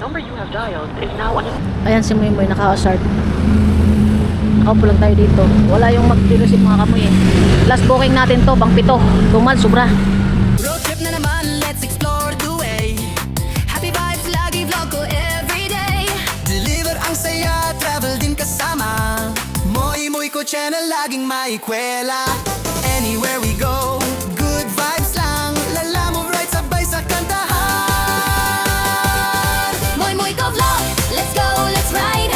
number you have dialed is now un- Ayan si Moy naka-assert. Nakaupo lang tayo dito. Wala yung mag-receive mga kamoy eh. Last booking natin to, pang 7. Tumal, sobra. Road trip na naman, let's explore the way. Happy vibes, lagi vlog ko everyday. Deliver ang saya, travel din kasama. Moy ko channel, laging maikwela. Anywhere we go, good vibes lang. Lala mo right, sabay sa kantahan. Moy ko vlog, let's go, let's ride.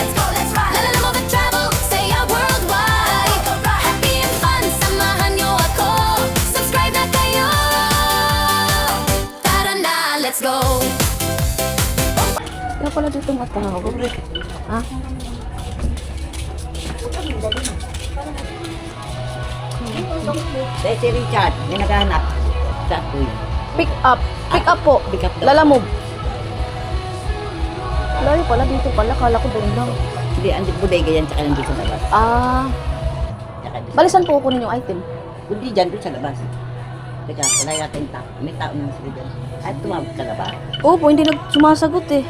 Lala mo the travel, saya worldwide. Happy and fun, samahan nyo ako. Subscribe na kayo. Tara na, let's go. Kaya pala dito matawag. Ha? Si Richard, may naghahanap sa apoy. Pick up. Pick up po. Pick up daw. Lalamove. Layo pala dito pala. Kala ko doon lang. Hindi, andi bodega yan, tsaka nandun sa labas. Ah. Tsaka dun- Balisan po kunin yung item. Kundi dyan, dun sa labas. Teka, wala natin tao. May tao naman sila dyan. At tumawag ka na ba? Oo po, hindi sumasagot eh.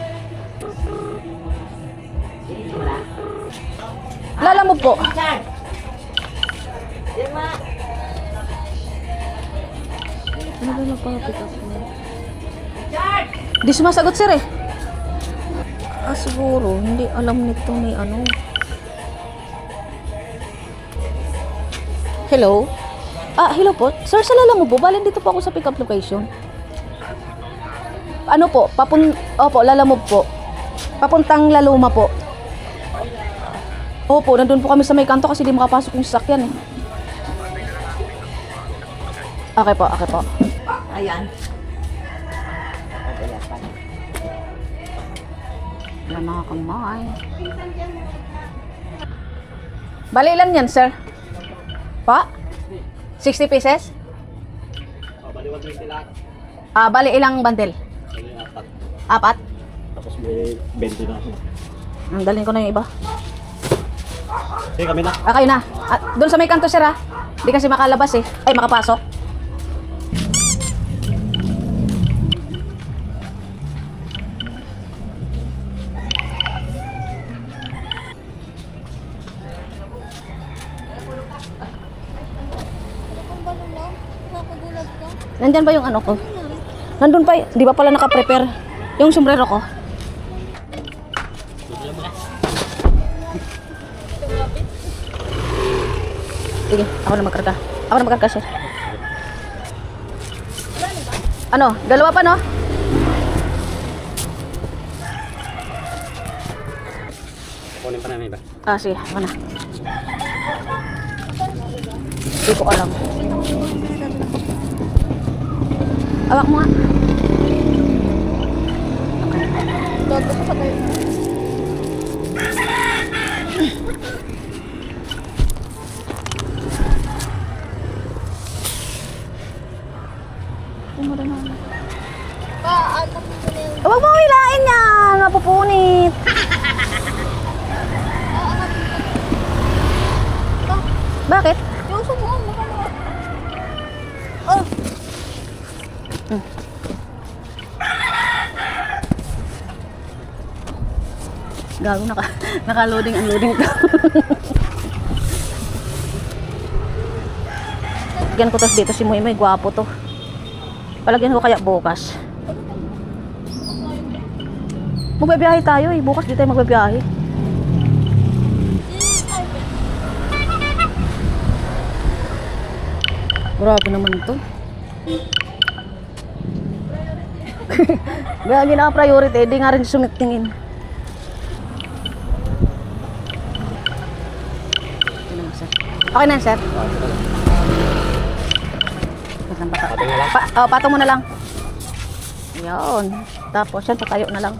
Wala. Lalamove po. Richard! Yan ma! Ano ba nagpa-pick up mo? Di sumasagot sir eh. Ah, siguro. Hindi alam nito may ano. Hello? Ah, hello po. Sir, sa Lalamove po. Balin dito po ako sa pick up location. Ano po? Opo, Lalamove po. Papuntang Laluma po. Opo, nandun po kami sa may kanto kasi di makapasok yung sasakyan eh. Okay po, okay po. Ayan. Wala mga kamay. Bali ilan yan, sir? Pa? 60 pieces? Bali 120 lahat. Ah, bali ilang bundle? Bali 4. 4? Tapos may 20 na. Ang dalhin ko na yung iba. Okay, kami na. Ah, kayo na. Ah, doon sa may kanto, sir, ha? Di kasi makalabas eh. Ay, makapasok. Nandyan ba yung ano ko? Nandun pa, di ba pala naka-prepare? Yung sombrero ko. Sige, ako na magkarga. Ako na magkarga, sir. Ano? Dalawa pa, no? Kunin pa namin iba. Ah, sige. Ako na. Hindi ko alam. Awak mo nga. Okay. Dodo ko pa tayo. Huwag mo hilain yan! Mapupunit! Bakit? Yung sumuon mo ka na. Oh. Gago, naka-loading, unloading to. Lagyan ko tos dito si Moy, gwapo to. Palagyan ko kaya bukas. Magbabiyahe tayo eh. Bukas di tayo magbabiyahe. Grabe naman ito. Gagi na priority. Di nga rin sumitingin. Okay na, sir. Patong na lang. Patong mo na lang. Yan. Tapos yan, patayo na lang.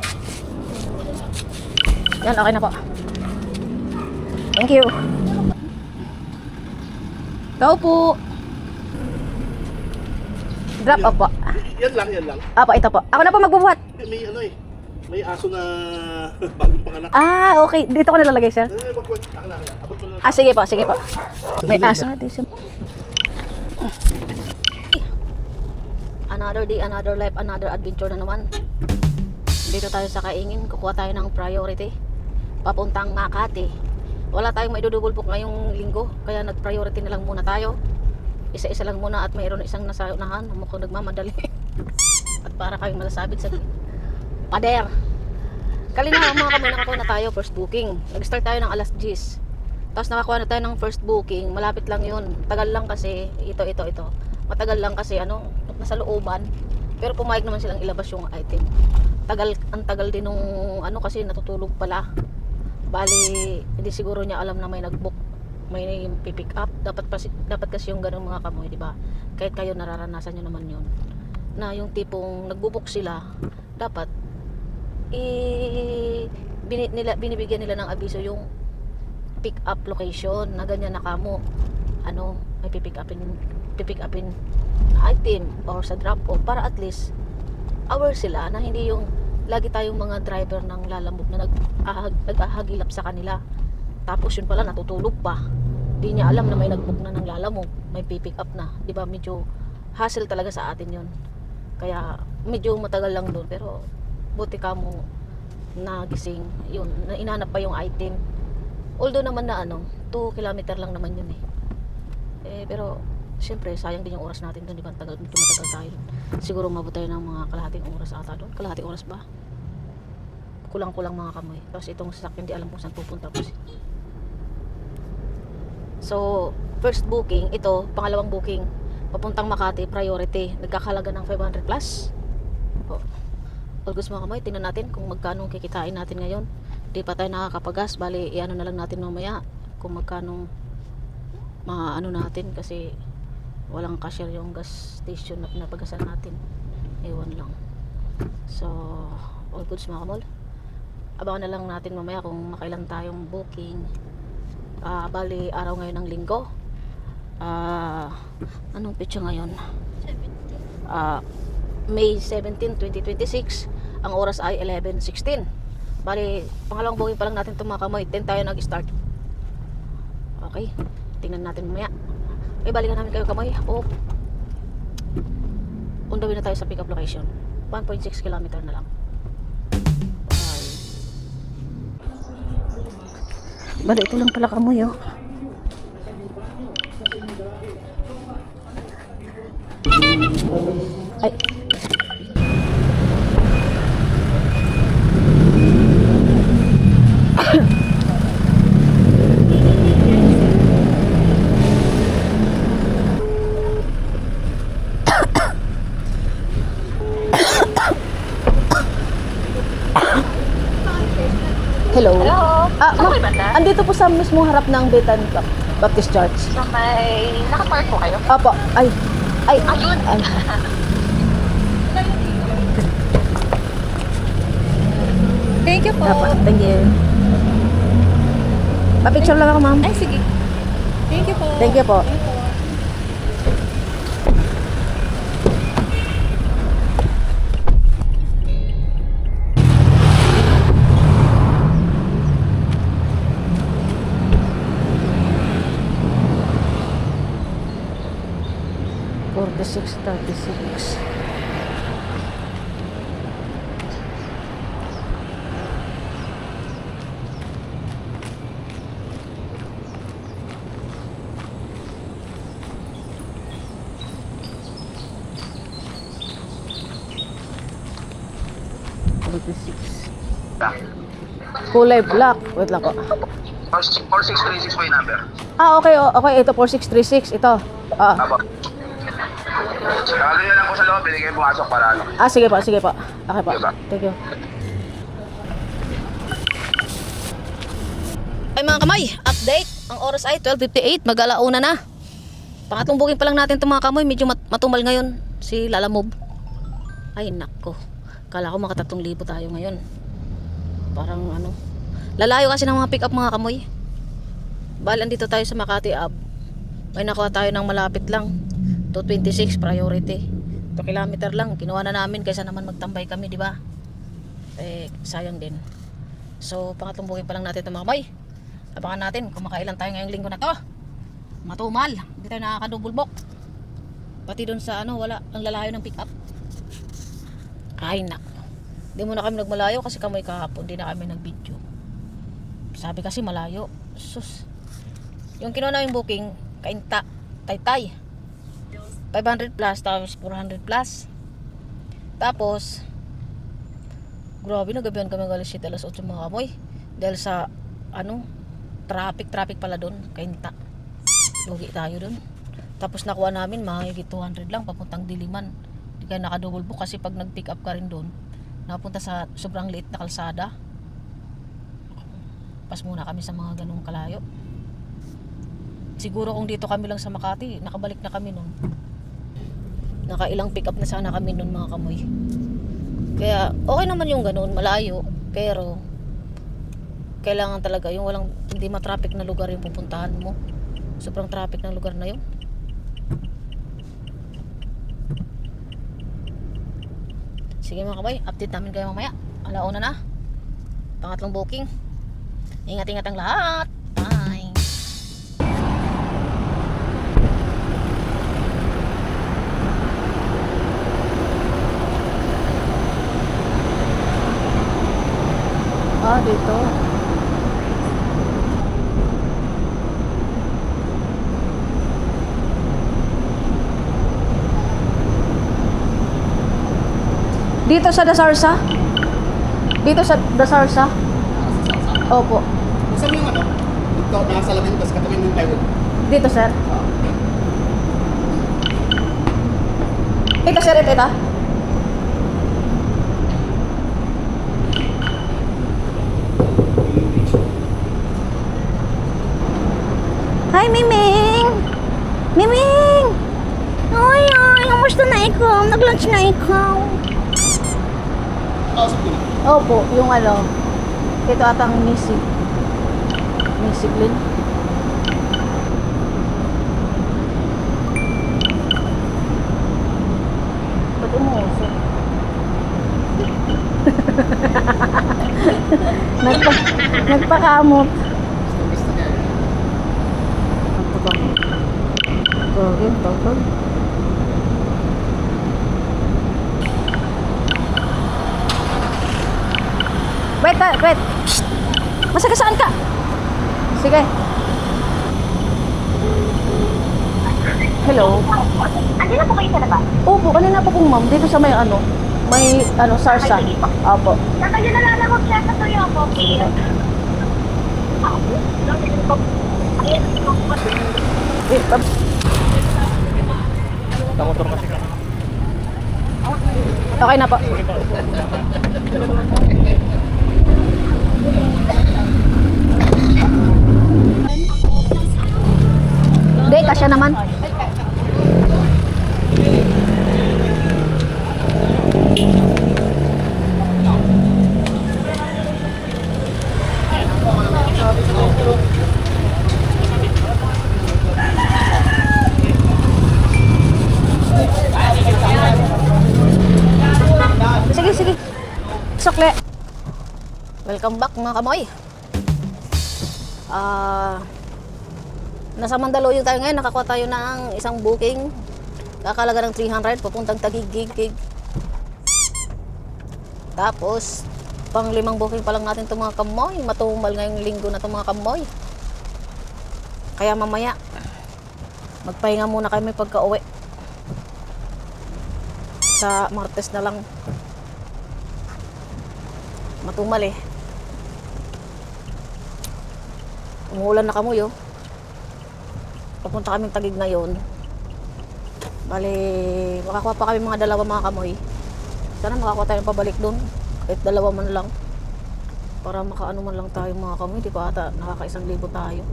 Yan, okay na po. Thank you. Go po. Drop off po. Yan lang. Apo, ito po. Ako na po magbubuhat. May ano eh. May aso na bagong panganak. Ah, okay. Dito ko nalalagay, sir. Wag. Abot mo na. Ah, sige po, sige po. May aso natin siya. Another day, another life, another adventure na naman. Dito tayo sa Kaingin, kukuha tayo ng priority papuntang Makati. Wala tayong maidudugol book ngayong linggo, kaya nag-priority na lang muna tayo. Isa-isa lang muna at mayroon isang nasa unahan, mukhang nagmamadali. At para kayong malasabit sa pader. Kalina mga kami, nakakuha na tayo first booking. Nag-start tayo ng alas 10. Tapos nakakuha na tayo ng first booking. Malapit lang yun. Tagal lang kasi, ito. Matagal lang kasi nasa looban. Pero pumayag naman silang ilabas yung item. Ang tagal din nung kasi natutulog pala. Bali, hindi siguro niya alam na may nag-book, may pipick up. Dapat kasi yung ganung mga kamoy, di ba? Kahit kayo nararanasan nyo naman yun. Na yung tipong nagbo-book sila, dapat binibigyan nila ng abiso yung pick up location na ganyan na kamo. May pipick upin item or sa drop off para at least aware sila na hindi yung lagi tayong mga driver ng lalamove na nag-ahagilap sa kanila. Tapos yun pala natutulog pa. Di niya alam na may nag-book na ng lalamove, may pipick up na. Di ba medyo hassle talaga sa atin yun. Kaya medyo matagal lang doon, pero buti ka mo nagising. Yun, inanap pa yung item. Although naman na 2 kilometer lang naman yun pero syempre sayang din yung oras natin doon, di ba? Medyo matagal tayo. Siguro umabot tayo ng mga kalahating oras ata doon. Kalahating oras ba? Kulang-kulang mga kamoy. Tapos itong sasakyan, di alam kung saan pupunta po. So, first booking, ito, pangalawang booking, papuntang Makati, priority. Nagkakalaga ng 500 plus. August mga kamoy, tingnan natin kung magkano kikitain natin ngayon. Di pa tayo nakakapagas, bali, iano na lang natin mamaya kung magkano natin kasi walang cashier yung gas station na pinapagasan natin. Ewan lang. So, all goods mga kamol. Abangan na lang natin mamaya kung makailan tayong booking. Bali, araw ngayon ng linggo. Anong petsa ngayon? May 17, 2026. Ang oras ay 11:16. Bali, pangalawang booking pa lang natin itong mga kamoy. 10 tayo nag-start. Okay, tingnan natin mamaya. Balikan namin kayo kamoy. On the way na tayo sa pick up location. 1.6 kilometer na lang. Bali, ito lang pala kamoy Ay. Hello. Hello. Ma'am, andito po sa mismo harap ng Bethany Baptist Church. So may nakapark po kayo? Apo. Ay. Ayun. Thank you po. Thank you. Pa-picture lang ako, ma'am. Ay, sige. Thank you po. Thank you po. The 6:36. Kulay black. Wait lang po. 4636 po yung number. Okay. Ito 4636. Ito. Apo. Kaya yan lang po sa loob, binigay pumasok para Sige po. Okay po. Thank you. Ay mga kamay, update. Ang oras ay 12:58, mag-alauna na. Pangatlong booking pa lang natin itong mga kamay, medyo matumal ngayon si Lalamove. Ay nako, kala ko maka 3,000 tayo ngayon. Parang lalayo kasi ng mga pick up mga kamoy. Balan dito tayo sa Makati may nakuha tayo ng malapit lang. 226 priority. 2 kilometer lang, kinuha na namin kaysa naman magtambay kami, di ba? Sayang din. So, pangatlong booking pa lang natin itong mga kamay. Abangan natin kung makailan tayo ngayong linggo na to. Matumal, hindi tayo nakaka-double book. Pati dun sa wala ang lalayo ng pick up. Ay nako. Di mo na kami nagmalayo kasi kamoy kahapon, di na kami nag-video. Sabi kasi malayo. Sus. Yung kinuha namin booking, Kainta, Taytay. 500 plus, tapos 400 plus. Tapos, grabe, nagabihan kami ng alas 7, alas 8 mga kamoy. Dahil sa, traffic pala doon, Kainta. Lugi tayo doon. Tapos nakuha namin, mahigit 200 lang, papuntang Diliman. Di kaya naka-double book kasi pag nag-pick up ka rin doon, napunta sa sobrang liit na kalsada. Pas muna kami sa mga ganung kalayo. Siguro kung dito kami lang sa Makati, nakabalik na kami nun. Nakailang pick up na sana kami nun mga kamoy. Kaya okay naman yung ganun, malayo. Pero kailangan talaga yung walang, hindi matraffic na lugar yung pupuntahan mo. Sobrang traffic ng lugar na yun. Sige mga kaboy, update namin kayo mamaya. Alauna na. Pangatlong booking. Ingat-ingat ang lahat. Bye. Dito. Dito sa Dasarsa? Dito sa Dasarsa? Opo. Saan yung Ito, nasa salamin, tapos katawin yung plywood. Dito, sir. Ito, sir. Ito. Hi, Miming! Miming! Ay, kamusta na ikaw? Nag-lunch na ikaw? Opo, yung ito atang misig Lin. Ba't umuusok? Nagpakamot. Tawag. Wait. Masagasaan ka. Sige. Hello. Andiyan na po kayo sa labas. Opo, kanina po pong ma'am. Dito sa may Sarsa. Opo. Nakayo na lang ako siya sa tuyo ko. Wait, Tamotor kasi ka. okay na po. Hindi, kasya naman. Sige. Sokle. Welcome back mga kamoy. Nasa Mandaluyong tayo ngayon. Nakakuha tayo ng isang booking. Kakalaga ng 300 papuntang Taguig. Tapos pang 5 booking pa lang natin itong mga kamoy. Matumal ngayong linggo na itong mga kamoy. Kaya mamaya magpahinga muna kami pagka uwi. Sa Martes na lang. Matumal umuulan na kamoy papunta kaming Taguig ngayon. Bali makakuha pa kami mga 2 mga kamoy. Sana makakuha tayo pabalik doon kahit 2 man lang para makaano man lang tayo mga kamoy. Di pa ata nakaka-1,000 tayo.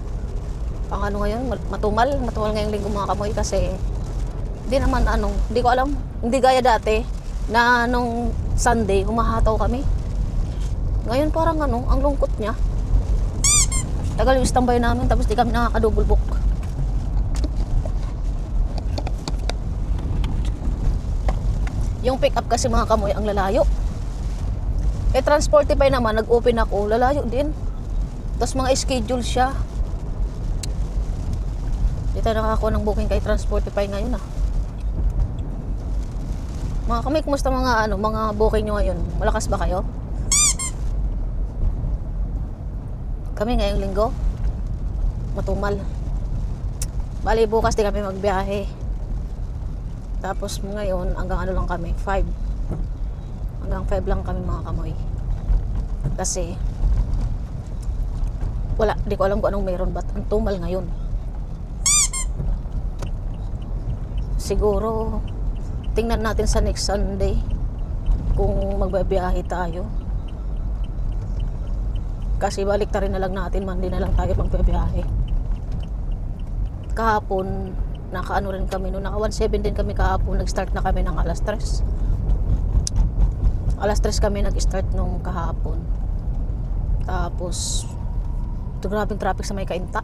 Ang ngayon matumal ngayong linggo mga kamoy kasi di naman hindi ko alam, hindi gaya dati na nung Sunday humahataw kami. Ngayon parang ang lungkot niya. Tagal yung standby namin tapos di kami nakaka-double book. Yung pick up kasi mga kamoy ang lalayo. Transportify naman, nag-open ako, lalayo din. Tapos mga schedule siya. Di tayo nakakuha ng booking kay Transportify ngayon Mga kamay, kumusta mga booking nyo ngayon? Malakas ba kayo? Kami ngayong linggo, matumal. Bali, bukas di kami magbiyahe. Tapos ngayon, hanggang ano lang kami, 5. Hanggang 5 lang kami mga kamoy. Kasi, wala, di ko alam kung anong meron, ba't ang tumal ngayon. Siguro, tingnan natin sa next Sunday kung magbabiyahe tayo. Kasi balik ta rin na lang natin, Monday na lang tayo magbabiyahe. Kahapon, naka-ano rin kami, no? Naka 1.7 din kami kahapon, nag-start na kami ng alas 3. Alas 3 kami nag-start nung kahapon. Tapos, ito grabing traffic sa may Kainta.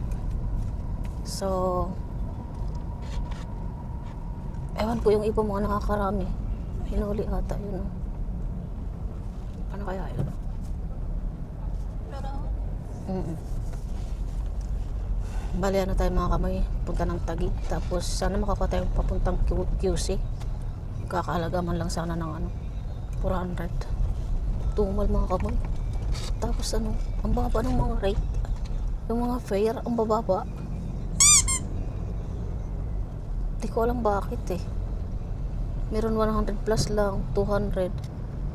So, ewan ko yung iba mga nakakarami. Hinuli ata yun. Ano kaya yun? Bali ano tayo mga kamay, punta ng Taguig. Tapos sana makakuha tayo papuntang QC. Kakahalaga man lang sana ng 400. Tumal mga kamay. Tapos ang baba ng mga rate. Yung mga fare, ang bababa. Di ko alam bakit eh. Meron 100 plus lang, 200.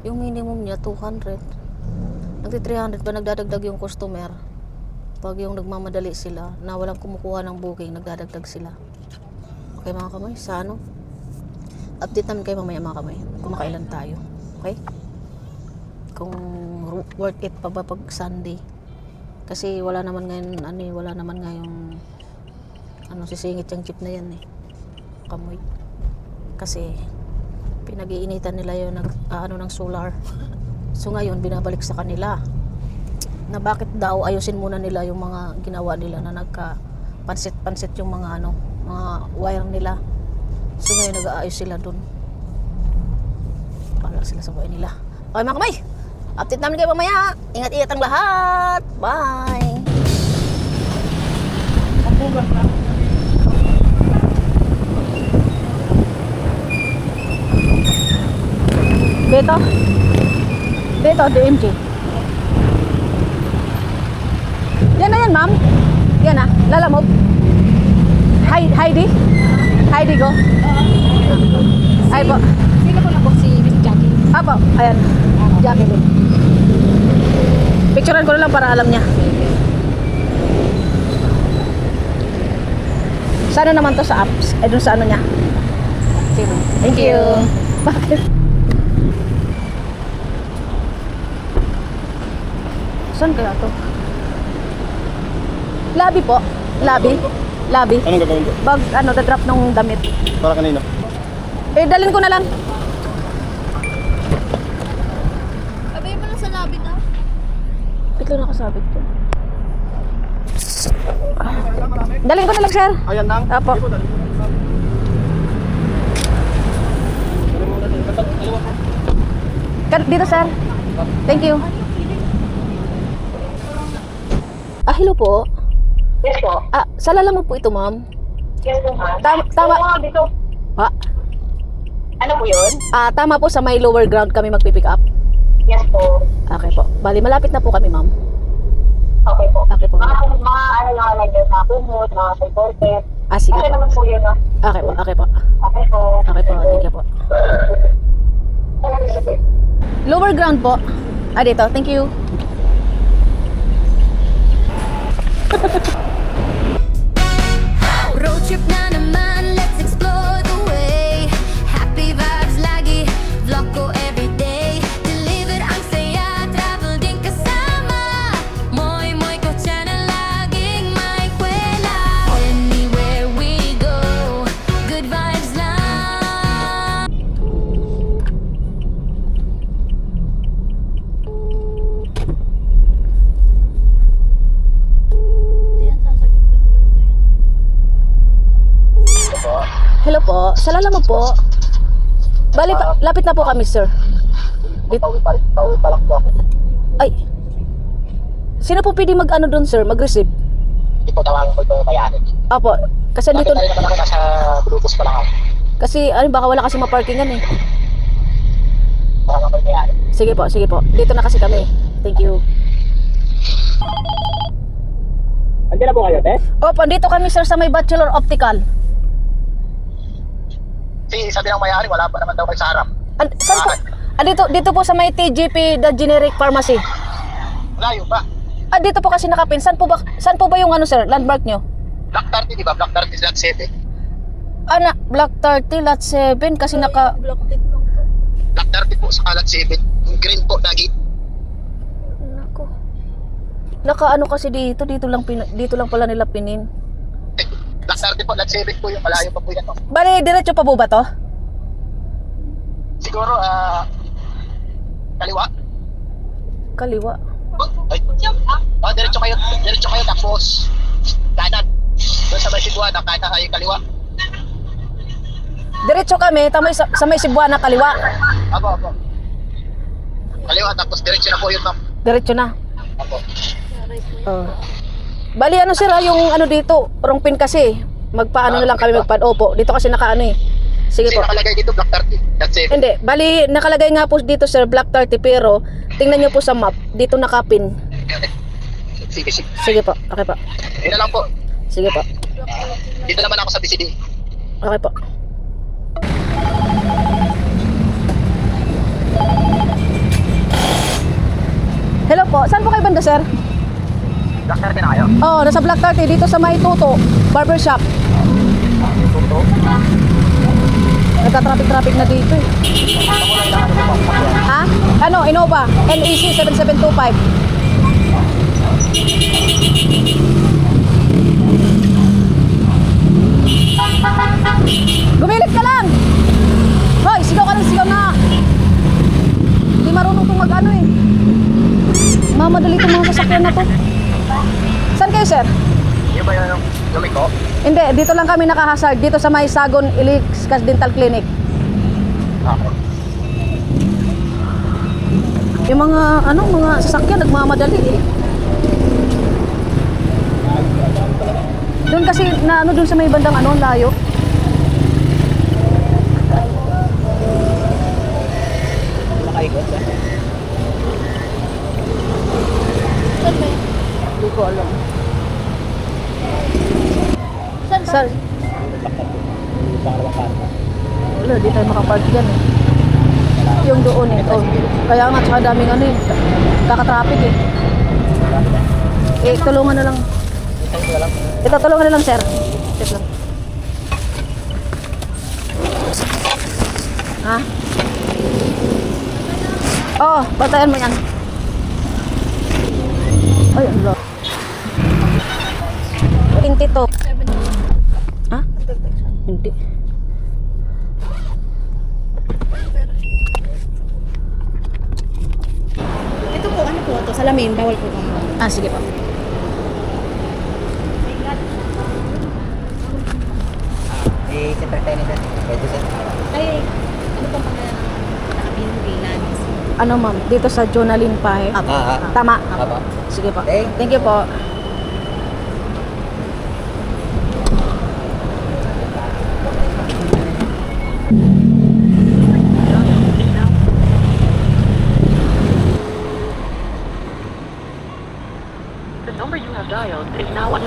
Yung minimum niya 200. Nagti 300 ba nagdadagdag yung customer? Pag yung nagmamadali sila na walang kumukuha ng booking, nagdadagdag sila. Okay mga kamay, sa update namin kayo mamaya mga kamay kung makailan tayo. Okay? Kung worth it pa ba pag Sunday. Kasi wala naman ngayon wala naman ngayong sisingit yung jeep na yan eh. Kamoy. Kasi pinag-iinitan nila yung ng solar. So ngayon binabalik sa kanila na bakit daw ayusin muna nila yung mga ginawa nila na nagka-pansit yung mga mga wire nila. So ngayon nag-aayos sila dun. Para sila sa buhay nila. Okay mga kamay, update namin kayo mamaya. Ingat-ingat ang lahat. Bye. Dito, DMG. Yan na yan, ma'am. Yan na, lalamog. Heidi? Heidi go? Ay po. Sino po na po si Miss Jackie? Apo, ayan. Jackie din. Picturean ko na lang para alam niya. Sana naman to sa apps. Ay, dun sa ano niya. Thank you. Bakit? Saan kaya to? Labi po. Labi. Anong gagawin ko? Drop ng damit. Para kanino? Dalhin ko na lang. Abay mo lang sa labi na. Ito nakasabit ko. Dalhin ko na lang, sir. Ayan lang. Apo. Dito, sir. Thank you. Hello po. Yes po. Sa Lalamog po ito, ma'am. Yes po ma'am. Tama. Dito. Ha? Ano po yun? Tama po, sa may lower ground kami magpipick up. Yes po. Okay po. Bali, malapit na po kami, ma'am. Okay po. Okay po. Mga lang lang yun, mga kumot, mga supported. Sige Okay po. naman po yun, no? Okay po. Okay po. Okay po. Thank you po. Lower ground po. Dito. Thank you. Road trip na naman, let's explore the way. Happy vibes lagi, vlog ko everyday. Deliver ang saya, travel din kasama. Moy ko channel, laging may kwela. Anywhere we go, good vibes lang. Hello po. Sa Lalamog po. Bali, lapit na po kami, sir. Ay. Sino po pwede doon, sir? Mag-receive? Hindi po tawagan ko ito bayanin. Apo. Kasi dito... Naman ako nasa Bluetooth pa lang ako. Kasi, baka wala kasi maparkingan eh. Baka mangyayari. Sige po, sige po. Dito na kasi kami. Thank you. Andiyan na po kayo, te? Opo, dito kami sir sa may Bachelor Optical. Sabi ng may-ari, wala pa naman daw kayo sa harap. Saan po? Dito po sa may TGP, the Generic Pharmacy. Layo pa. Dito po kasi nakapin. Saan po ba yung ano sir, landmark nyo? Black 30, di ba? Black 30 lot 7. Black 30, lot 7 kasi naka... Black 30 po sa lot 7. Green po, lagi. Nako. Naka ano kasi dito lang pala nila pinin. Black 30 po, lot 7 po yung malayo pa po yan. Oh. Bale, diretso pa po ba to? Siguro, kaliwa. Kaliwa. Ay, diretso kayo tapos kanan. Doon sa may Cebuana, kanan kayo kaliwa. Diretso kami, sa may Cebuana kaliwa. Apo. Kaliwa, tapos diretso na po yun, ma'am. Diretso na. Apo. Bali ano sir, yung ano dito, wrong pin kasi. Magpaano na lang kami opo. Dito kasi nakaano eh. Sige Kasi po. nakalagay dito, Black 30, lot 7. Hindi, bali nakalagay nga po dito sir, Black 30 pero tingnan nyo po sa map, dito nakapin. Sige. Sige po, okay po. Yun na lang po. Sige po. Dito naman ako sa BCD. Okay po. Hello po, saan po kayo banda sir? Black 30 na kayo? Oh, nasa Black 30 dito sa May Tuto Barbershop. Nagka-traffic na dito eh. Ha? Ano, Innova, NEC 7725. Gumilit ka lang! Hoy, sigaw ka ng sigaw na! Hindi marunong itong mag-ano eh. Mamadali itong mga sasakyan na to. Saan kayo sir? Yung ba yung lumiko? Hindi, dito lang kami nakahasard. Dito sa may Sagon Ilix Dental Clinic. Ako. Yung mga mga sasakyan nagmamadali eh. Doon kasi na doon sa may bandang layo. Nakaikot ba? Hindi ko alam. Saan? Wala, di tayo makapark dyan eh. Yung doon eh. Oh, kaya nga, tsaka daming kaka-traffic eh. Tulungan na lang. Ito, tulungan na lang sir. Wait lang. Ha? Oo, batayan mo yan. Ay, ang lord. 22. Ha? Hindi. Ito po, ano po ito? Salamin, bawal po kami. Sige po. Secretary na. Pwede sir. Ay, ano pong pangalan ng nakapinungilan? Ano ma'am, dito sa Jonalyn pa eh. Tama. Apa. Sige po. Thank Thank you po. The number you have dialed is now on.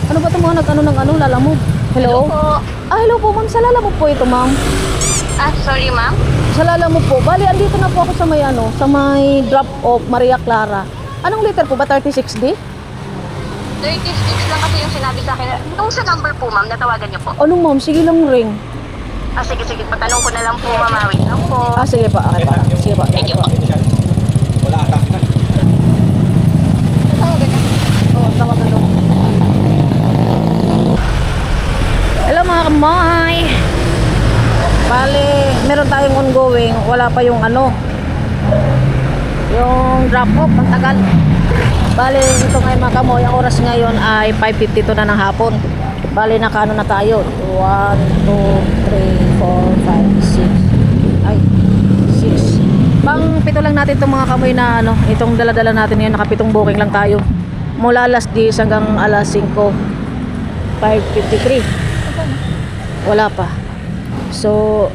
Ano ba itong mga nag-ano lalamove? Hello? Hello po ma'am. Sa lalamove po ito ma'am. Sorry ma'am. Sa lalamove po. Bali, andito na po ako sa may sa may drop off Maria Clara. Anong liter po ba? 36D? 36 lang kasi yung sinabi sa akin. Itong sa number po ma'am, natawagan niyo po. Ano ma'am? Sige lang ring. Sige, patanong ko na lang po ma'am. Wait lang po. Sige pa. Okay pa. Sige pa. Thank you po. Wala ata. Tawagan lang. Hello mga kamoy. Bale, meron tayong ongoing. Wala pa yung yung drop off. Ang tagal. Bale, ito ngayon mga kamoy. Ang oras ngayon ay 5:52 na ng hapon. Bale, nakaano na tayo. 1, 2, 3, 4, 5, 6. Ay, 6. Pang pito lang natin itong mga kamoy na itong dala-dala natin ngayon. Nakapitong booking lang tayo. Mula alas 10 hanggang alas 5. 5:53. Wala pa. So,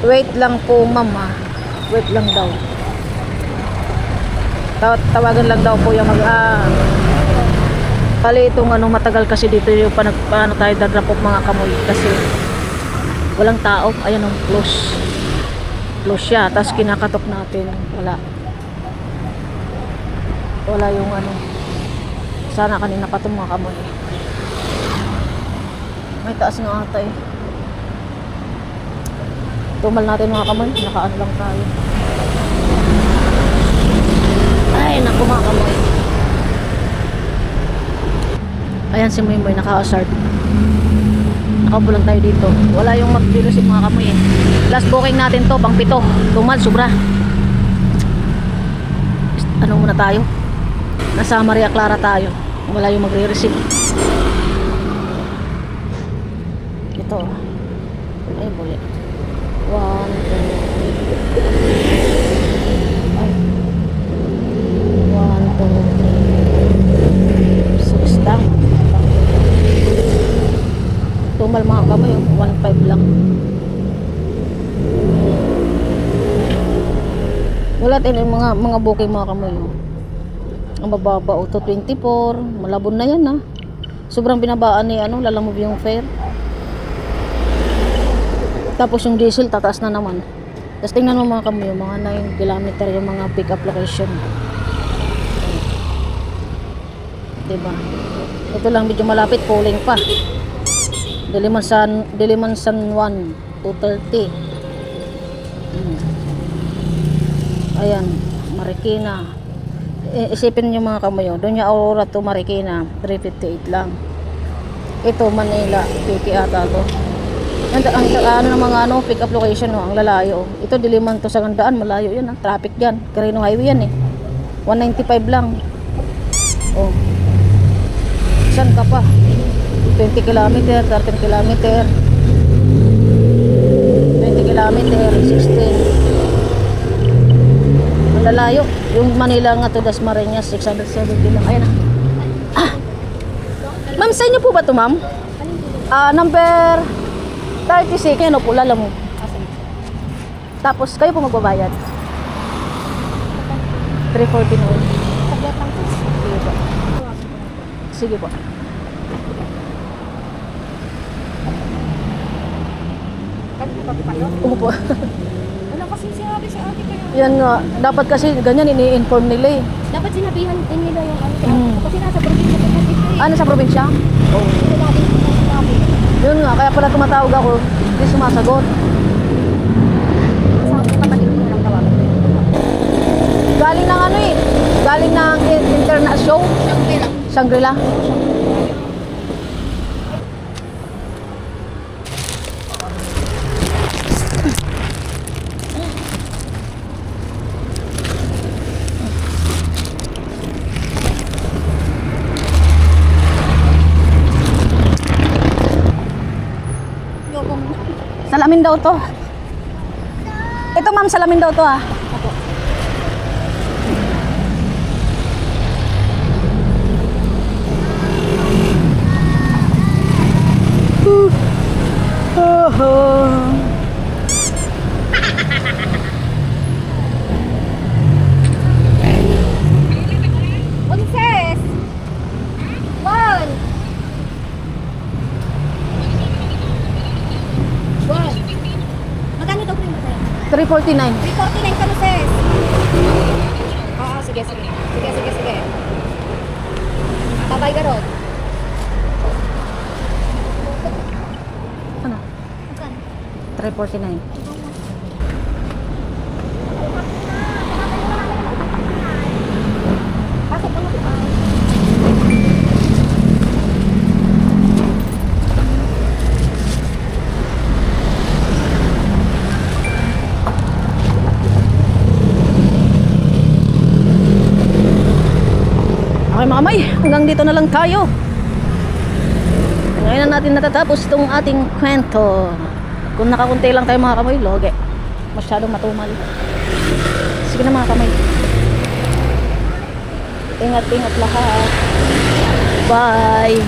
wait lang po ma'am ha. Wait lang daw. Tawagan lang daw po yung pali itong matagal kasi dito yung paano tayo dadrap of mga kamoy kasi walang tao. Ayan ang close siya, tapos kinakatok natin, wala yung sana kanina pa itong mga kamoy. May taas nga ata eh. Tumal natin mga kamoy, nakaano lang tayo. Ay naku mga kamoy. Ayan si Moy Moy, naka-hazard. Nakaupo lang tayo dito. Wala yung magdilusip mga kamoy eh. Last booking natin to, pang 7. Tumal, sobra. Ano muna tayo? Nasa Maria Clara tayo. Wala yung magre-receive. Ito. Ay, buli. 1, 2, 3. Ay. 1, 2, 3. 6 lang. Tumal mga kamay, 1.5 lang. Wala din yung mga booking mga kamay. Ang bababa auto 24, malabon na yan ha. Sobrang binabaan ni lalamove yung fare. Tapos yung diesel tataas na naman. Tapos tingnan mo mga kamay, mga 9 kilometer yung mga pick up location. Diba? Ito lang medyo malapit, pulling pa. Diliman San 1, 230. Ayan, Marikina. Isipin niyo mga kamayo, doon yung Aurora to Marikina, 358 lang. Ito Manila, Piki ata to. Ang mga pick up location ang lalayo. Ito Diliman to sa Gandaan, malayo yan traffic diyan. Carino Highway yan 195 lang. Oh. Saan ka pa? 20 km, 13 km, 20 km, 16. Lalayo. Yung Manila nga to Dasmariñas, 670 lang. Ayan na. Ma'am, sa inyo po ba to ma'am? Number 36. Ano po, lala mo. Tapos, kayo po magbabayad. 349. Sige po. Sige po. Umupo. Ano kasi sinabi sa akin kayo? Yan nga, dapat kasi ganyan ini-inform nila eh. Dapat sinabihan din nila yung kasi nasa probinsya ko kasi. Ano sa probinsya? Sila dati sinabi. Yun nga, kaya pala tumatawag ako, hindi sumasagot. Sa kapatid ko lang tawag. Galing ng galing ng internet show. Shangri-La. Salamin daw to. Ito ma'am, salamin daw to ah. Princess! One! One! Magkano daw po yung masaya? 349. 349 ka na, sis. Oo, sige. Sige. Tabay ka ron. Ano? Magkano? 349. Pasok mo na. Okay mga kamay, hanggang dito na lang tayo. Ngayon na natin natatapos itong ating kwento. Kung nakakunti lang tayo mga kamay, loge. Masyadong matumal. Sige na mga kamay. Ingat lahat. Bye!